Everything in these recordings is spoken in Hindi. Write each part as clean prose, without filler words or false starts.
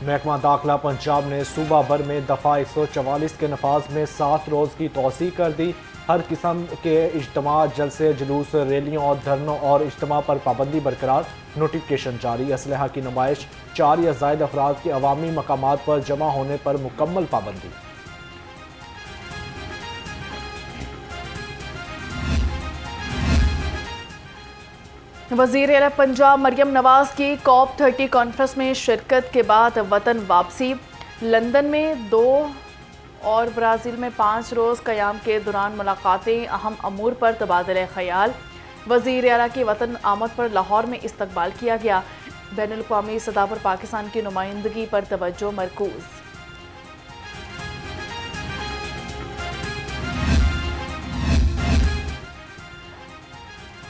महकमा दाखिला पंजाब ने सूबा भर में दफ़ा 144 के नफाज में 7 रोज़ की तोसी कर दी। हर किस्म के इज्तिमा, जलसे, जुलूस, रैलियों और धरनों और इज्तिमा पर पाबंदी बरकरार। नोटिफिकेशन जारी। असलहा की नुमाइश, 4 या ज़ायद अफराद के अवामी मकामात पर जमा होने पर मुकम्मल पाबंदी। वज़ीर आला पंजाब मरियम नवाज की COP30 कॉन्फ्रेंस में शिरकत के बाद वतन वापसी। लंदन में 2 और ब्राज़ील में 5 रोज़ क़याम के दौरान मुलाकातें, अहम अमूर पर तबादला ख्याल। वज़ीर आला की वतन आमद पर लाहौर में इस्तकबाल किया गया। बैनुल-अक़वामी सतह पर पाकिस्तान की नुमाइंदगी पर तवज्जो मरकूज़।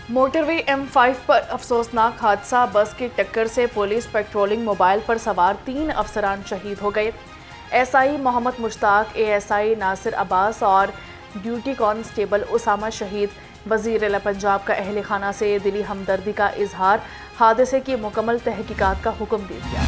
मोटरवे M5 पर अफसोसनाक हादसा। बस की टक्कर से पुलिस पेट्रोलिंग मोबाइल पर सवार 3 अफसरान शहीद हो गए। SI मोहम्मद मुश्ताक, ASI नासिर अब्बास और ड्यूटी कांस्टेबल उसामा शहीद। वज़ीर आला पंजाब का अहले खाना से दिली हमदर्दी का इजहार। हादसे की मुकम्मल तहकीकात का हुक्म दे दिया।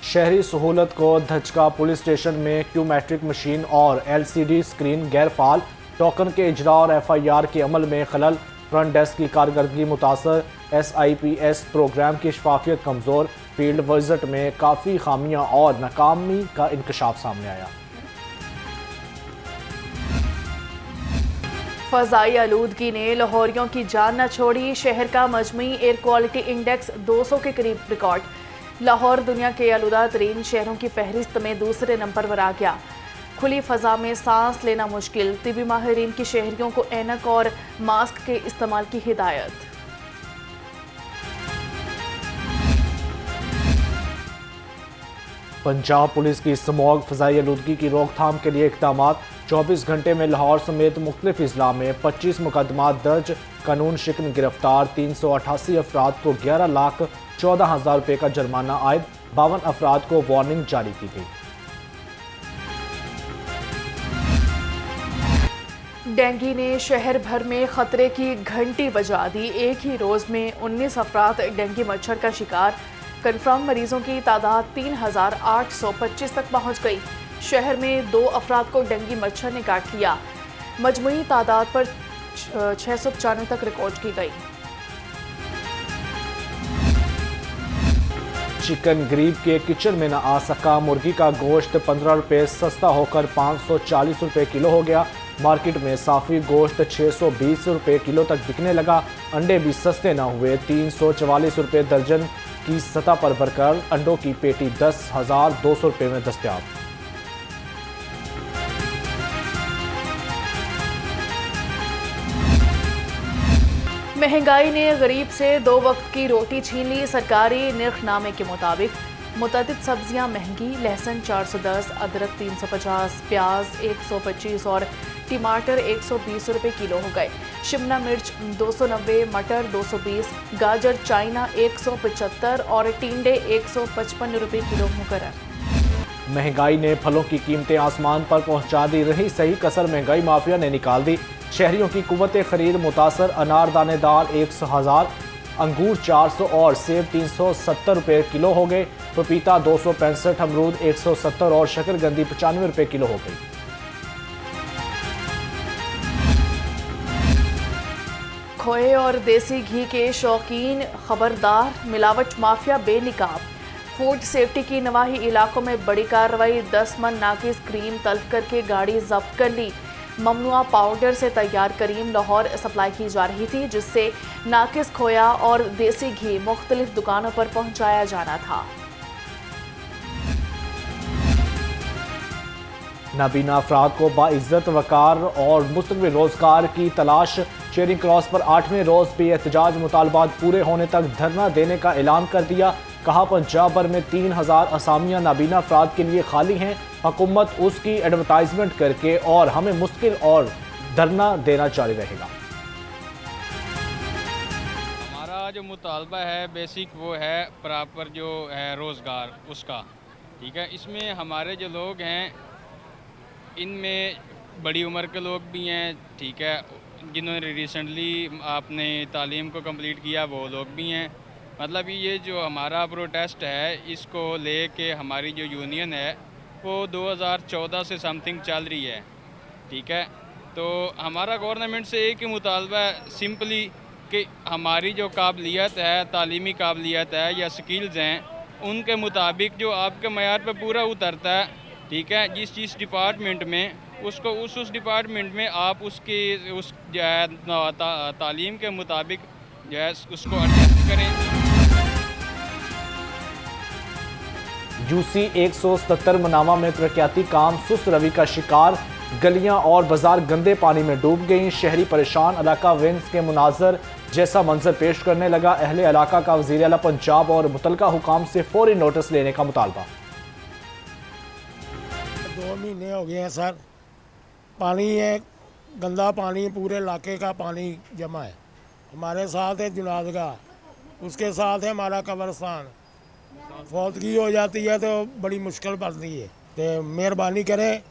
शहरी सहूलत को धचका। पुलिस स्टेशन में क्यूमेट्रिक मशीन और LCD स्क्रीन गैर फाल। टोकन के इजरा और FIR के अमल में खलल। फ्रंट डेस्क की कारकर्दगी मुतासर। SIPS प्रोग्राम की शफाफियत कमज़ोर। फील्ड विजिट में काफ़ी खामियां और नाकामी का इंकशाफ सामने आया। फ़ज़ाई आलूदगी ने लाहौरियों की जान न छोड़ी। शहर का मजमूई एयर क्वालिटी इंडेक्स 200 के करीब रिकॉर्ड। लाहौर दुनिया के आलूदा तरीन शहरों की फहरिस्त में दूसरे नंबर पर आ गया। खुली फ़ज़ा में सांस लेना मुश्किल। तिबी माहिरीन की शहरियों को ऐनक और मास्क के इस्तेमाल की हिदायत। पंजाब पुलिस की स्मॉग फ़ज़ाई आलूदगी की रोकथाम के लिए इक़दाम। 24 घंटे में लाहौर समेत मुख्तलिफ अजला में 25 मुकदमात दर्ज। कानून शिकन गिरफ्तार। 388 अफराद को 11,14,000 रुपये का जुर्माना आयद। 52 अफराद को वार्निंग जारी की गई। डेंगू ने शहर भर में खतरे की घंटी बजा दी। एक ही रोज में 19 अफराद डेंगू मच्छर का शिकार। कन्फर्म मरीजों की तादाद 3,825 तक पहुंच गई। शहर में 2 अफराद को डेंगू मच्छर ने काट लिया। मजमूई तादाद पर 695 तक रिकॉर्ड की गई। चिकन गरीब के किचन में न आ सका। मुर्गी का गोश्त 15 रुपये सस्ता होकर 540 रुपये किलो हो गया। मार्केट में साफ़ी गोश्त 620 रुपये किलो तक बिकने लगा। अंडे भी सस्ते न हुए। 344 रुपये दर्जन की सतह पर बरकरार। अंडों की पेटी 10,200 रुपये में दस्तयाब। महंगाई ने गरीब से 2 वक्त की रोटी छीन ली। सरकारी निर्खनामे के मुताबिक मुतअद्दिद सब्जियां महंगी। लहसुन 410, अदरक 350, प्याज 125 और टमाटर 120 रुपये किलो हो गए। शिमला मिर्च 290, मटर 220, गाजर चाइना 175 और टिंडे 155 रुपये किलो मुकर्रर। महंगाई ने फलों की कीमतें आसमान पर पहुंचा दी। रही सही कसर महंगाई माफिया ने निकाल दी। शहरियों की कुव्वत खरीद मुतासर। अनार दानेदार 100,000, अंगूर 400 और सेब 370 रुपये किलो हो गए। पपीता 265, अमरूद 170 और शकरकंदी 95 रुपये किलो हो गई। खोए और देसी घी के शौकीन खबरदार। मिलावट माफिया बेनिकाब। फूड सेफ्टी की नवाही इलाकों में बड़ी कार्रवाई। 10 मन नाकिस क्रीम तल्फ करके गाड़ी जब्त कर ली। ममनुआ पाउडर से तैयार करीम लाहौर सप्लाई की जा रही थी, जिससे नाकिस खोया और देसी घी मुख्तलिफ दुकानों पर पहुंचाया जाना था। नाबीना अफराद को बाइज्जत वकार और मुस्तक़बिल रोजगार की तलाश। चेरिंग क्रॉस पर 8वें रोज भी एहतजाज। मुतालबात पूरे होने तक धरना देने का ऐलान कर दिया। कहा पंजाब भर में 3,000 असामियां नाबीना अफराद के लिए खाली हैं। हुकूमत उसकी एडवर्टाइजमेंट करके और हमें मुश्किल और धरना देना जारी रहेगा। हमारा जो मुतालबा है बेसिक वो है प्रॉपर जो है रोज़गार उसका, ठीक है। इसमें हमारे जो लोग हैं इनमें बड़ी उम्र के लोग भी हैं, ठीक है, जिन्होंने रिसेंटली अपने तालीम को कंप्लीट किया वो लोग भी हैं, मतलब ये जो हमारा प्रोटेस्ट है इसको लेके हमारी जो यूनियन है वो 2014 से समथिंग चल रही है, ठीक है। तो हमारा गवर्नमेंट से एक ही मुतालबा है सिंपली कि हमारी जो काबिलियत है, तालीमी काबिलियत है या स्किल्स हैं, उनके मुताबिक जो आपके मयार पे पूरा उतरता है, ठीक है, जिस डिपार्टमेंट में उसको उस डिपार्टमेंट में आप उसकी उस जो है तालीम के मुताबिक जो है उसको एडजस्ट करें। यूसी 177 मनामा में तरक्याती काम सुस्त रवि का शिकार, गलियां और बाजार गंदे पानी में डूब गईं, शहरी परेशान, इलाका विंस के मुनाजर जैसा मंजर पेश करने लगा। अहले इलाका का वज़ीर आला पंजाब और मुतलका हुकाम से फौरी नोटिस लेने का मुतालबा। 2 महीने हो गए हैं सर, पानी है, गंदा पानी, पूरे इलाके का पानी जमा है। हमारे साथ है जुनादगाह, उसके साथ है हमारा कब्रस्तान। फौतगी हो जाती है तो बड़ी मुश्किल पड़ती है, तो मेहरबानी करें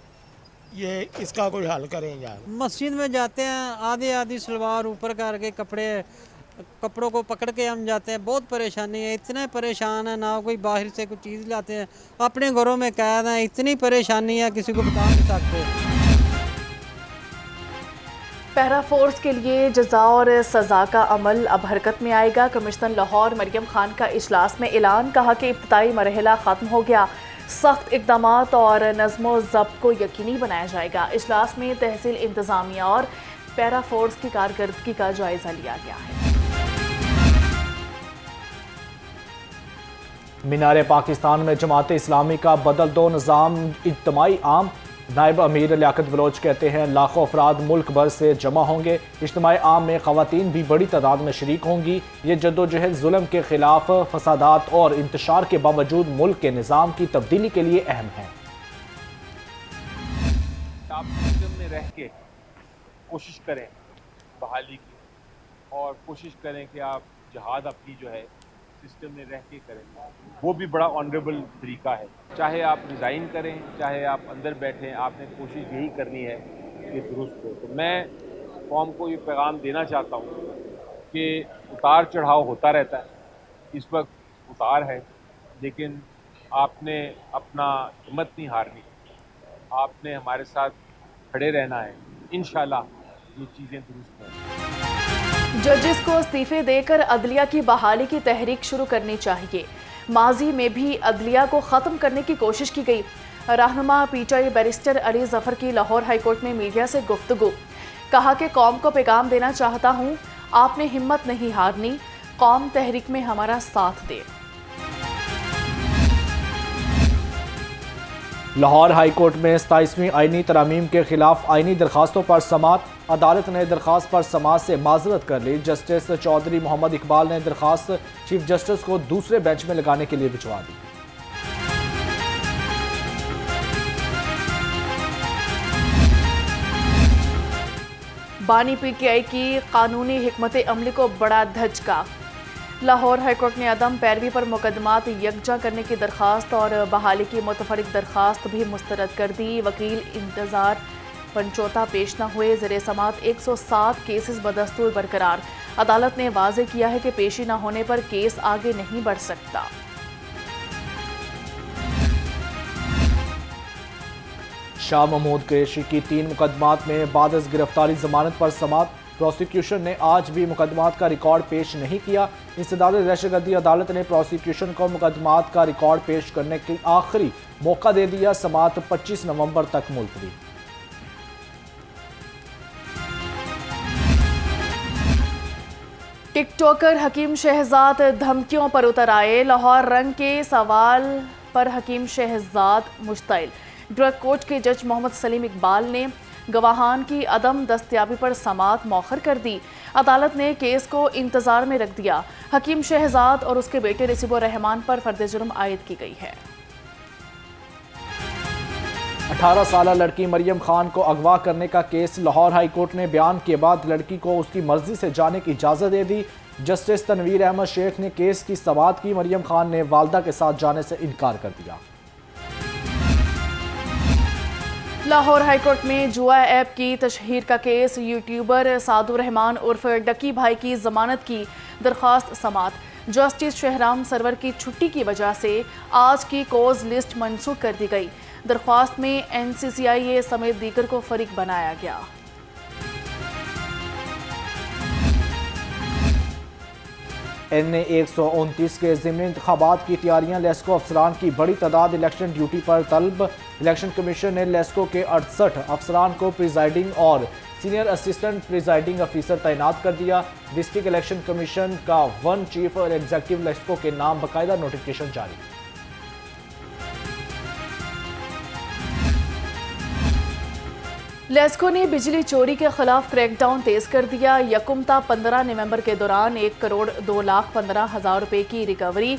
ये इसका कोई हल करें यार। मस्जिद में जाते हैं, आधी आधी सलवार ऊपर करके कपड़ों को पकड़ के हम जाते हैं, बहुत परेशानी है, इतने परेशान है, ना कोई बाहर से कोई चीज़ लाते हैं, अपने घरों में कैद हैं, इतनी परेशानी है किसी को बता नहीं सकते। पैरा फोर्स के लिए जज़ा और सज़ा का अमल अब हरकत में आएगा। कमिश्नर लाहौर मरियम खान का इजलास में ऐलान, कहा कि इब्तदाई मरहला ख़त्म हो गया, सख्त इक़दामात और नज़्मो ज़ब्त को यकीनी बनाया जाएगा। इजलास में तहसील इंतज़ामिया और पैरा फोर्स की कारकर्दगी का जायज़ा लिया गया है। मीनार पाकिस्तान में जमात इस्लामी का बदल दो निज़ाम इज्तिमाई आम, नायब अमीर लियाकत बलोच कहते हैं लाखों अफराद मुल्क भर से जमा होंगे। इज्तिमाई आम में ख़वातीन भी बड़ी तादाद में शरीक होंगी। ये जद्दोजहद जुल्म के खिलाफ फसादात और इंतशार के बावजूद मुल्क के निज़ाम की तब्दीली के लिए अहम है। आप सिस्टम में रह के कोशिश करें बहाली की, और कोशिश करें कि आप जहाद अपनी जो है सिस्टम में रह के करें, वो भी बड़ा ऑनरेबल तरीका है। चाहे आप रिज़ाइन करें, चाहे आप अंदर बैठें, आपने कोशिश यही करनी है कि दुरुस्त हो। तो मैं कौम को ये पैगाम देना चाहता हूँ कि उतार चढ़ाव होता रहता है, इस वक्त उतार है, लेकिन आपने अपना हिम्मत नहीं हारनी, आपने हमारे साथ खड़े रहना है। इंशाल्लाह ये चीज़ें दुरुस्त होंगी। जजेस को इस्तीफे देकर अदलिया की बहाली की तहरीक शुरू करनी चाहिए। माजी में भी अदलिया को ख़त्म करने की कोशिश की गई। रहनुमा पीटीआई बैरिस्टर अली जफर की लाहौर हाईकोर्ट में मीडिया से गुफ्तगू, कहा कि कौम को पैगाम देना चाहता हूँ, आपने हिम्मत नहीं हारनी, कौम तहरीक में हमारा साथ दे। लाहौर हाईकोर्ट में 27वीं आईनी तरामीम के खिलाफ आईनी दरखास्तों पर समात, अदालत ने दरखास्त पर समात से माजरत कर ली। जस्टिस चौधरी मोहम्मद इकबाल ने दरखास्त चीफ जस्टिस को दूसरे बेंच में लगाने के लिए भिजवा दी। बानी पीटीआई की कानूनी हिकमत अमली को बड़ा धचका, लाहौर हाईकोर्ट ने अदम पैरवी पर मुकदमात यकजा करने की दरखास्त और बहाली की मुतफरिक दरखास्त भी मुस्तरद कर दी। वकील इंतजार पंचोता पेश न हुए, ज़ेरे समात 107 केसेस बदस्तूर बरकरार। अदालत ने वाज़े किया है कि पेशी न होने पर केस आगे नहीं बढ़ सकता। शाह महमूद कैशी की 3 मुकदमात में बाद अज़ गिरफ्तारी जमानत पर समात, प्रोसिक्यूशन ने आज भी मुकदमात का रिकॉर्ड पेश नहीं किया। इंसदाद दहशतगर्दी अदालत ने प्रोसिक्यूशन को मुकदमात का रिकॉर्ड पेश करने के आखिरी मौका दे दिया। समात 25 नवंबर तक मुलतवी। टिकटॉकर हकीम शहजाद धमकियों पर उतर आए, लाहौर रंग के सवाल पर हकीम शहजाद मुश्तइल। ड्रग कोर्ट के जज मोहम्मद सलीम इकबाल ने गवाहान की अदम दस्तयाबी पर समात मौखर कर दी। अदालत ने केस को इंतजार में रख दिया। हकीम शहजाद और उसके बेटे रिसीबुर रहमान पर फर्द जुर्म आयद की गई है। 18 साल लड़की मरियम खान को अगवा करने का केस, लाहौर हाई कोर्ट ने बयान के बाद लड़की को उसकी मर्जी से जाने की इजाज़त दे दी। जस्टिस तनवीर अहमद शेख ने केस की समाअत की। मरियम खान ने वालदा के साथ जाने से इनकार कर दिया। लाहौर हाईकोर्ट में जुआ ऐप की तशहीर का केस, यूट्यूबर सादू रहमान उर्फ डकी भाई की जमानत की दरख्वास्त समात। जस्टिस शहराम सरवर की छुट्टी की वजह से आज की कोज लिस्ट मंसूख कर दी गई। दरख्वास्त में NCCIA समेत दीगर को फरीक बनाया गया। NA 129 के ज़िमनी इंतखाबात की तैयारियां, लेस्को अफसरान की बड़ी तादाद इलेक्शन ड्यूटी पर तलब। इलेक्शन कमीशन ने लेस्को के 68 अफसरान को प्रिजाइडिंग और सीनियर असिस्टेंट प्रिजाइडिंग अफीसर तैनात कर दिया। डिस्ट्रिक्ट इलेक्शन कमीशन का 1 चीफ एग्जीक्यूटिव लेस्को के नाम बाकायदा नोटिफिकेशन जारी। लेस्को ने बिजली चोरी के खिलाफ क्रैकडाउन तेज कर दिया। यकुमता 15 नवंबर के दौरान 1,02,15,000 रुपए की रिकवरी,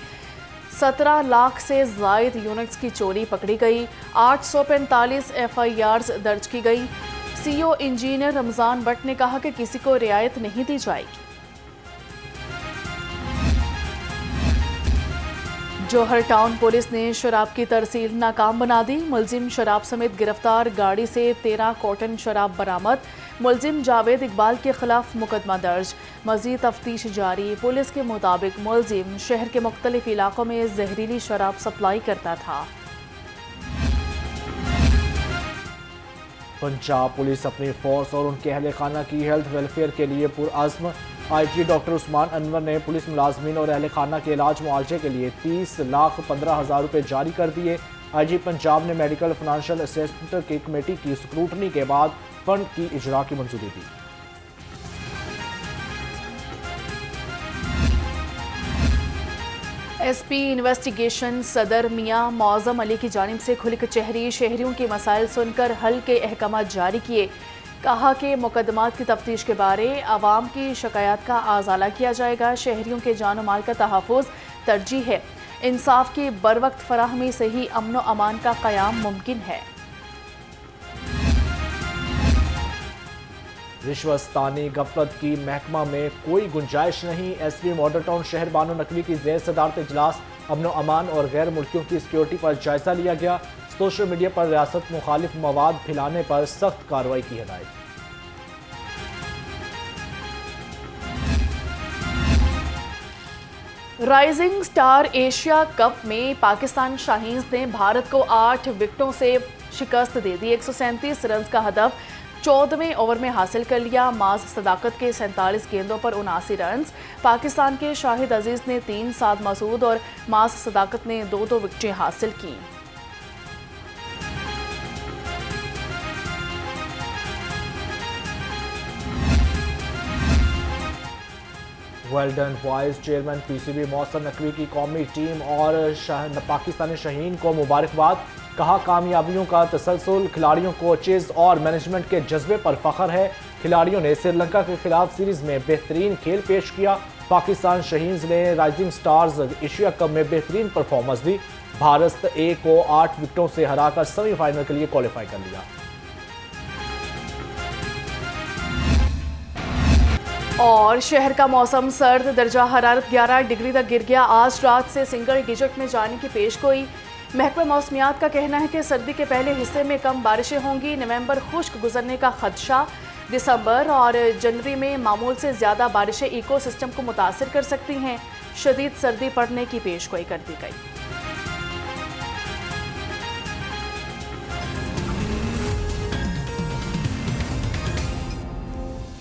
17 लाख से जायद यूनिट्स की चोरी पकड़ी गई। 845 FIRs दर्ज की गई। CO इंजीनियर रमजान भट्ट ने कहा कि किसी को रियायत नहीं दी जाएगी। जौहर टाउन पुलिस ने शराब की तरसील नाकाम बना दी। मुलजिम शराब समेत गिरफ्तार, गाड़ी से 13 कॉटन शराब बरामद। मुलजिम जावेद इकबाल के खिलाफ मुकदमा दर्ज, मजीद तफ्तीश जारी। पुलिस के मुताबिक मुलजिम शहर के मुख्तलिफ इलाकों में जहरीली शराब सप्लाई करता था। पंजाब पुलिस अपनी फोर्स और उनके अहल खाना की हेल्थ वेलफेयर के लिए पुरअज़्म। IG डॉक्टर उस्मान अनवर ने पुलिस मुलाजमीन और अहल खाना के इलाज मुआवजे के लिए 30,15,000 रुपये जारी कर दिए। IG पंजाब ने मेडिकल फाइनेंशियल असेसमेंट की कमेटी की स्क्रूटनी के बाद फंड की इजरा की मंजूरी दी। SP इन्वेस्टिगेशन सदर मियां मौज़म अली की जानिब से खुली कचहरी, शहरियों के मसाइल सुनकर हल के अहकाम जारी किए। कहा कि मुकदमात की तफ्तीश के बारे आवाम की शिकायत का आज़ाला किया जाएगा। शहरियों के जान माल का तहफ़्फ़ुज़ तरजीह है। इंसाफ की बरवक्त फराहमी से ही अमन व अमान का क़याम मुमकिन है। रिश्वतस्तानी गफलत की महकमा में कोई गुंजाइश नहीं। SP मॉडल टाउन शहर बानो नकवी की ज़ेर सदारत इजलास, अमन व अमान और गैर मुल्कियों की सिक्योरिटी पर जायजा लिया गया। सोशल मीडिया पर रियासत मुखालिफ मवाद फैलाने पर सख्त कार्रवाई की हिदायत। राइजिंग स्टार एशिया कप में पाकिस्तान शाहीन्स ने भारत को 8 विकेटों से शिकस्त दे दी। 137 रन का हदफ 14वें ओवर में हासिल कर लिया। माज सदाकत के 47 गेंदों पर 79 रन। पाकिस्तान के शाहिद अजीज ने 3, साद मसूद और माज सदाकत ने 2-2 विकेटें हासिल की। वेल्डन वाइस चेयरमैन PCB मौसम नकवी की कौमी टीम और पाकिस्तानी शहीन को मुबारकबाद। कहा कामयाबियों का तसलसल खिलाड़ियों, कोचेज और मैनेजमेंट के जज्बे पर फख्र है। खिलाड़ियों ने श्रीलंका के खिलाफ सीरीज में बेहतरीन खेल पेश किया। पाकिस्तान शहीन्स ने राइजिंग स्टार्स एशिया कप में बेहतरीन परफॉर्मेंस दी। भारत A को 8 विकेटों से हराकर सेमीफाइनल के लिए क्वालिफाई कर लिया। और शहर का मौसम सर्द, दर्जा हरारत 11 डिग्री तक गिर गया। आज रात से सिंगल डिजिट में जाने की पेशगोई। महकमा मौसमियात का कहना है कि सर्दी के पहले हिस्से में कम बारिशें होंगी। नवंबर खुश्क गुजरने का खदशा। दिसंबर और जनवरी में मामूल से ज़्यादा बारिशें इको सिस्टम को मुतासर कर सकती हैं। शदीद सर्दी पड़ने की पेशगोई कर दी गई।